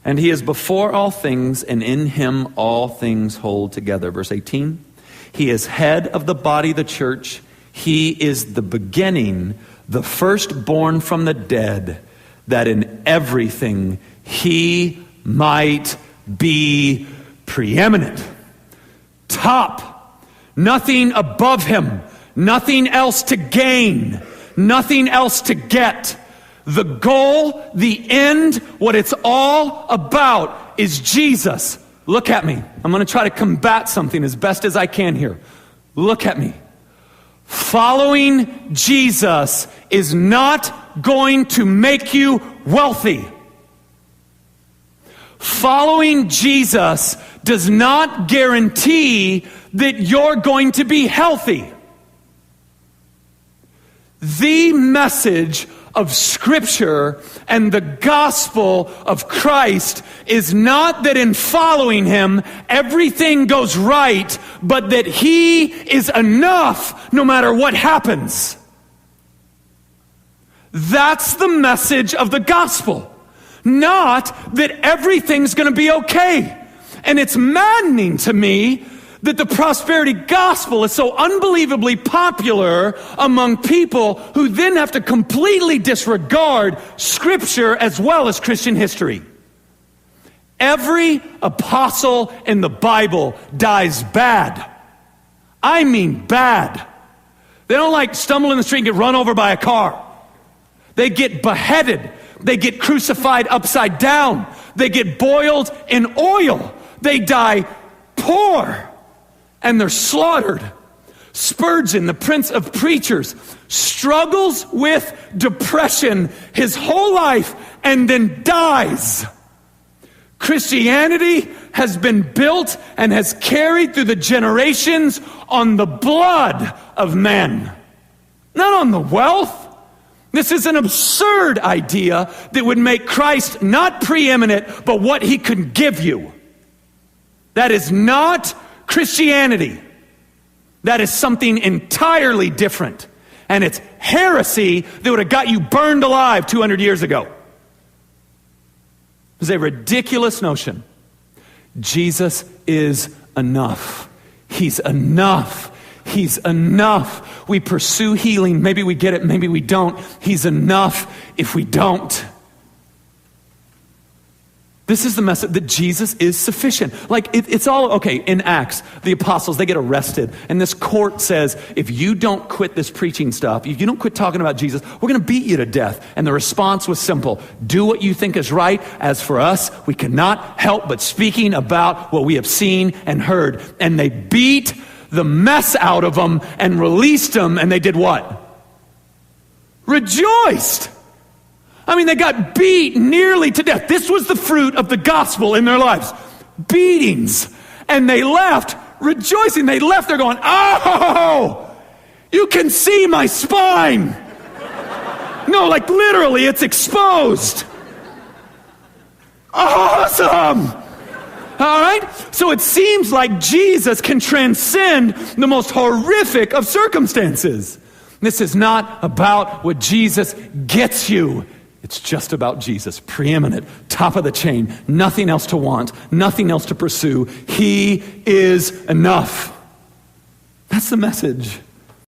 And he is before all things, and in him all things hold together. Verse 18, he is head of the body, the church. He is the beginning, the firstborn from the dead, that in everything he might be preeminent. Top. Nothing above him. Nothing else to gain. Nothing else to get. The goal, the end, what it's all about is Jesus. Look at me. I'm going to try to combat something as best as I can here. Look at me. Following Jesus is not going to make you wealthy. Following Jesus does not guarantee that you're going to be healthy. The message of Scripture and the gospel of Christ is not that in following him everything goes right, but that he is enough no matter what happens. That's the message of the gospel. Not that everything's going to be okay. And it's maddening to me that the prosperity gospel is so unbelievably popular among people who then have to completely disregard Scripture as well as Christian history. Every apostle in the Bible dies bad. I mean bad. They don't like stumble in the street and get run over by a car. They get beheaded. They get crucified upside down. They get boiled in oil. They die poor. And they're slaughtered. Spurgeon, the prince of preachers, struggles with depression his whole life and then dies. Christianity has been built and has carried through the generations on the blood of men, not on the wealth. This is an absurd idea that would make Christ not preeminent, but what he could give you. That is not Christianity. That is something entirely different. And it's heresy that would have got you burned alive 200 years ago. It was a ridiculous notion. Jesus is enough. He's enough. He's enough. We pursue healing. Maybe we get it, maybe we don't. He's enough if we don't. This is the message that Jesus is sufficient. Like, it's all, okay, in Acts, the apostles, they get arrested. And this court says, if you don't quit this preaching stuff, if you don't quit talking about Jesus, we're going to beat you to death. And the response was simple. Do what you think is right. As for us, we cannot help but speaking about what we have seen and heard. And they beat the mess out of them and released them. And they did what? Rejoiced. I mean, they got beat nearly to death. This was the fruit of the gospel in their lives. Beatings. And they left rejoicing. They left there going, oh, you can see my spine. No, like literally, it's exposed. Awesome. All right? So it seems like Jesus can transcend the most horrific of circumstances. This is not about what Jesus gets you. It's just about Jesus, preeminent, top of the chain, nothing else to want, nothing else to pursue. He is enough. That's the message.